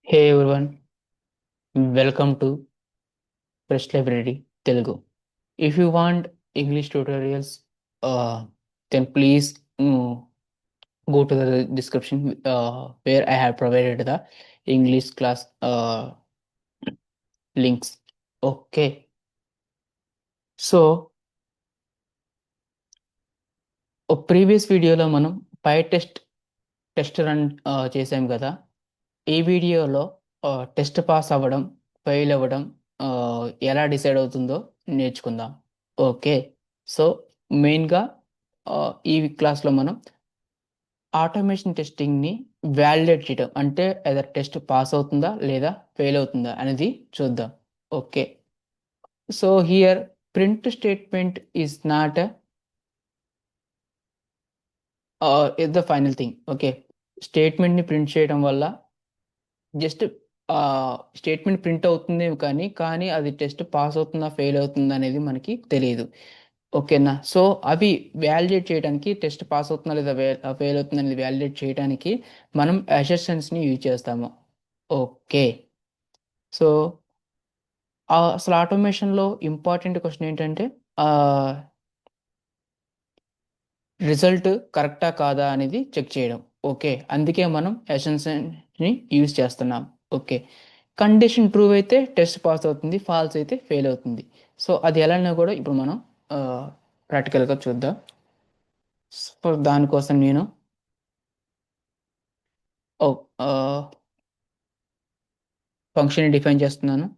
Hey everyone, welcome to Fresh Library Telugu. If you want English tutorials, uh, then please go to the description where I have provided the English class links. Okay, so previous వీడియోలో మనం పై test run చేసాం కదా. ఈ వీడియోలో test pass అవ్వడం, fail అవ్వడం ఎలా decide అవుతుందో నేర్చుకుందాం. ఓకే, సో మెయిన్గా ఈ క్లాస్లో మనం ఆటోమేషన్ టెస్టింగ్ని వ్యాలిడేట్ చేయడం అంటే ఏదో టెస్ట్ పాస్ అవుతుందా లేదా ఫెయిల్ అవుతుందా అనేది చూద్దాం. Okay, so here print statement is not is the final thing. Okay, స్టేట్మెంట్ని ప్రింట్ చేయడం వల్ల జస్ట్ స్టేట్మెంట్ ప్రింట్ అవుతుంది కానీ కానీ అది టెస్ట్ పాస్ అవుతుందా ఫెయిల్ అవుతుందా అనేది మనకి తెలియదు. ఓకేనా, సో అవి వ్యాలిడేట్ చేయడానికి టెస్ట్ పాస్ అవుతుందా లేదా ఫెయిల్ అవుతుందా అనేది వ్యాలిడేట్ చేయడానికి మనం అసెషన్స్ని యూజ్ చేస్తాము. ఓకే, సో అసలు ఆటోమేషన్లో ఇంపార్టెంట్ క్వశ్చన్ ఏంటంటే రిజల్ట్ కరెక్టా కాదా అనేది చెక్ చేయడం. ఓకే, అందుకే మనం అసెషన్స్ని యూజ్ చేస్తున్నాం. ఓకే, కండిషన్ ట్రూ అయితే టెస్ట్ పాస్ అవుతుంది, ఫాల్స్ అయితే ఫెయిల్ అవుతుంది. సో అది ఎలానో కూడా ఇప్పుడు మనం ప్రాక్టికల్గా చూద్దాం. సో దానికోసం నేను ఫంక్షన్ డిఫైన్ చేస్తున్నాను.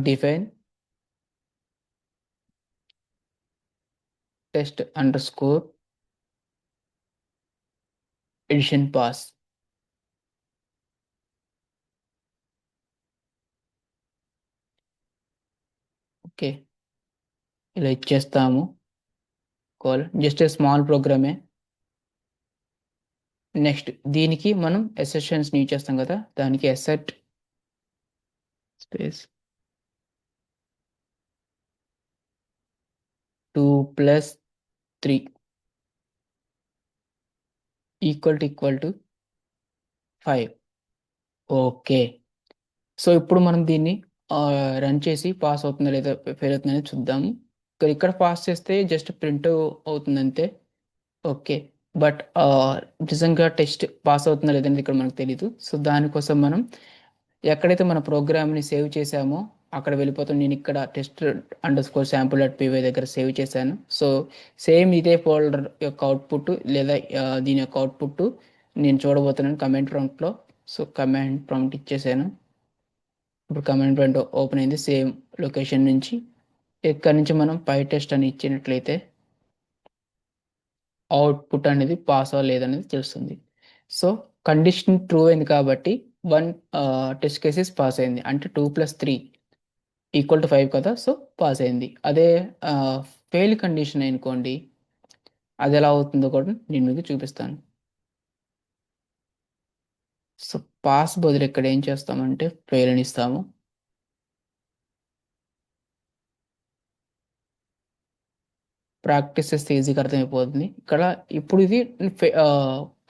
Define test underscore addition pass. Okay, ఇలా ఇచ్చేస్తాము. Just small ప్రోగ్రామే. నెక్స్ట్ దీనికి మనం ఎసెషన్స్ యూజ్ చేస్తాం కదా, దానికి asset space 2 + 3 equal to 5. Okay, so ఇప్పుడు మనం దీన్ని రన్ చేసి పాస్ అవుతుందా లేదా ఫెయిల్ అవుతుందా అనేది చూద్దాము. ఇక్కడ పాస్ చేస్తే జస్ట్ ప్రింట్ అవుతుంది అంతే. ఓకే, బట్ నిజంగా టెస్ట్ పాస్ అవుతుందా లేదనేది ఇక్కడ మనకు తెలీదు. సో దానికోసం మనం ఎక్కడైతే మన ప్రోగ్రామ్ని సేవ్ చేసామో అక్కడ వెళ్ళిపోతాం. నేను ఇక్కడ టెస్ట్ అండర్ స్కోర్ sample.py దగ్గర సేవ్ చేశాను. సో సేమ్ ఇదే ఫోల్డర్ యొక్క అవుట్పుట్ లేదా దీని యొక్క అవుట్పుట్ నేను చూడబోతున్నాను కమాండ్ ప్రాంప్ట్లో. సో కమాండ్ ప్రాంప్ట్ ఇచ్చేసాను. ఇప్పుడు కమాండ్ ప్రాంప్ట్ ఓపెన్ అయింది సేమ్ లొకేషన్ నుంచి. ఇక్కడ నుంచి మనం పై టెస్ట్ అని ఇచ్చినట్లయితే అవుట్పుట్ అనేది పాస్ లేదనేది తెలుస్తుంది. సో కండిషన్ ట్రూ అయింది కాబట్టి వన్ టెస్ట్ కేసెస్ పాస్ అయింది, అంటే 2 + 3 = 5 కదా, సో పాస్ అయింది. అదే ఫెయిల్ కండిషన్ అనుకోండి, అది ఎలా అవుతుందో కూడా నేను మీకు చూపిస్తాను. సో పాస్ బదులు ఇక్కడ ఏం చేస్తామంటే ఫెయిల్ అని ఇస్తాము. ప్రాక్టీస్ చేస్తే ఈజీగా అర్థమైపోతుంది. ఇక్కడ ఇప్పుడు ఇది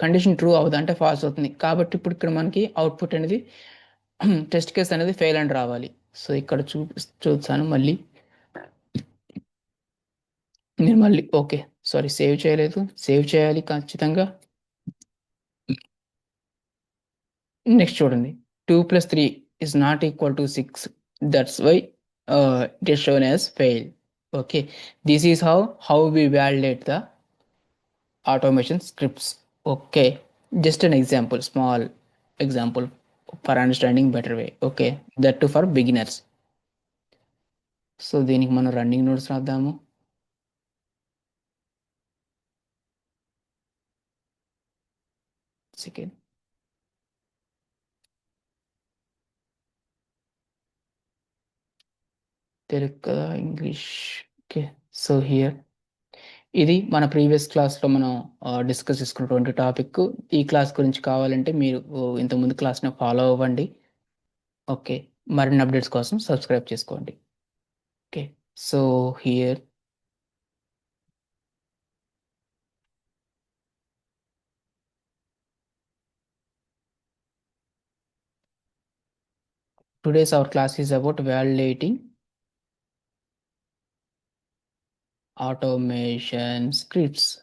కండిషన్ ట్రూ అవుతుంది అంటే ఫాల్స్ అవుతుంది కాబట్టి ఇప్పుడు ఇక్కడ మనకి అవుట్పుట్ అనేది టెస్ట్ కేస్ అనేది ఫెయిల్ అని రావాలి. సో ఇక్కడ చూస్తాను మళ్ళీ. నేను మళ్ళీ ఓకే, సారీ సేవ్ చేయలేదు, సేవ్ చేయాలి ఖచ్చితంగా. నెక్స్ట్ చూడండి, 2 + 3 is not equal to 6. That's why it is shown as fail. Okay, this is how we validate the automation scripts. Okay, just an example, small example for understanding better way. Okay, that too for beginners. So దీనికి మనం running notes రాద్దాము. Second Telugu కదా English. Okay, so here ఇది మన previous క్లాస్లో మనం discuss చేసుకున్నటువంటి topic. ఈ class గురించి కావాలంటే మీరు ఇంతకుముందు క్లాస్ని ఫాలో అవ్వండి. ఓకే, మరిన్ని అప్డేట్స్ కోసం సబ్స్క్రైబ్ చేసుకోండి. Okay, so here Today's our class is about validating automation scripts.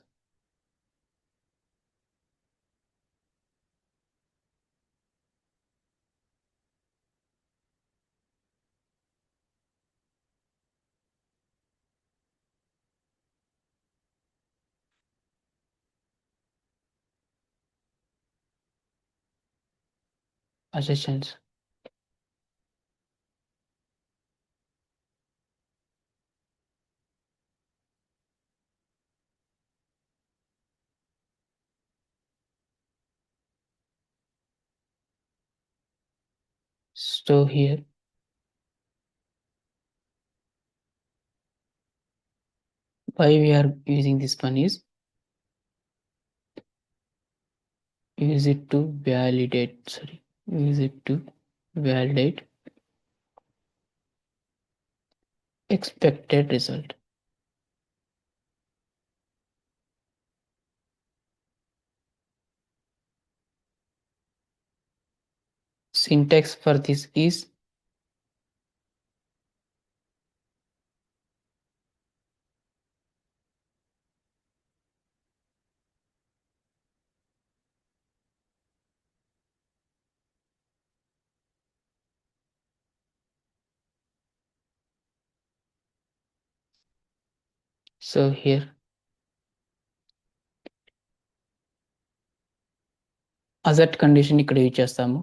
Assertions. So here why we are using this one is use it to validate expected result. Syntax for this is so here assert condition ఇక్కడ use చేస్తాము.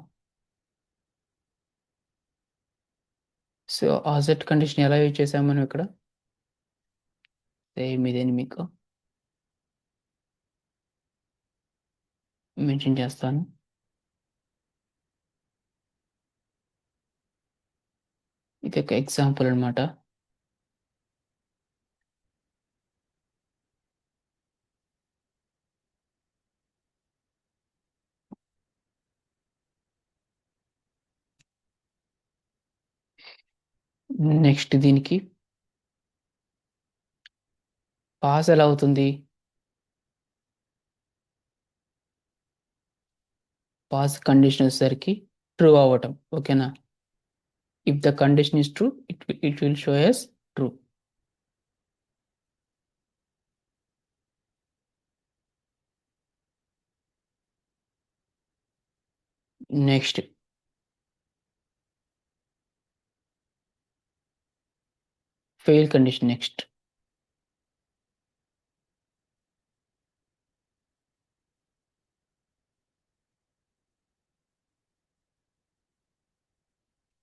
So assert condition ఎలా use చేసాము మనం ఇక్కడ same ఇదేని మీకు mention చేస్తాను. ఇది ఒక ఎగ్జాంపుల్ అన్నమాట. నెక్స్ట్ దీనికి పాస్ ఎలా అవుతుంది? పాస్ కండిషన్ వచ్చేసరికి ట్రూ అవ్వటం. ఓకేనా? If the condition is true it will show as true. Next fail condition. Next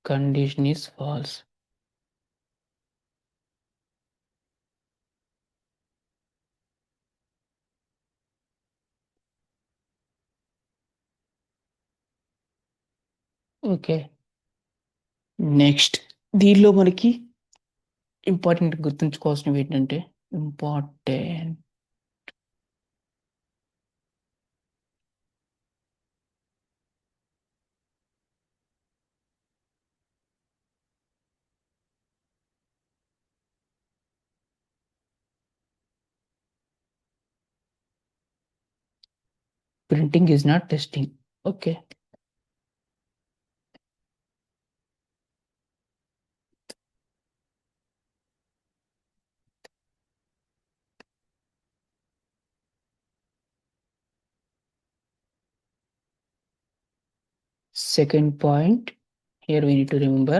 condition is false. Okay. Next దీనిలో మనకి ఇంపార్టెంట్ గుర్తుంచుకోవాల్సినవి ఏంటంటే important printing is not testing. Okay. Second point, here we need to remember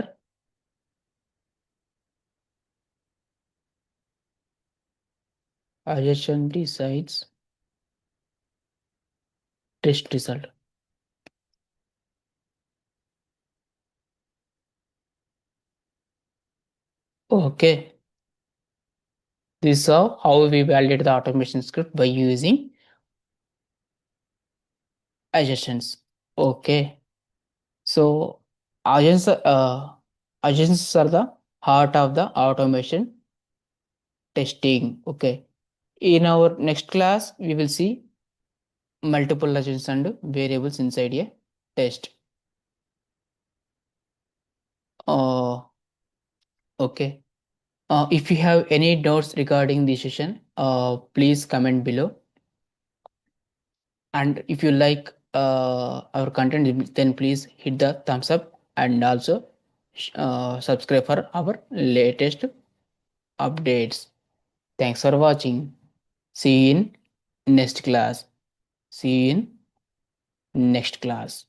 assertion decides test result. Okay. This is how we validate the automation script by using assertions. Okay. So assertions are the heart of the automation testing. Okay. In our next class, we will see multiple assertions and variables inside a test. Okay. If you have any doubts regarding this session, please comment below. And if you like our content, then please hit the thumbs up and also subscribe for our latest updates. Thanks for watching. See you in next class. See you in next class.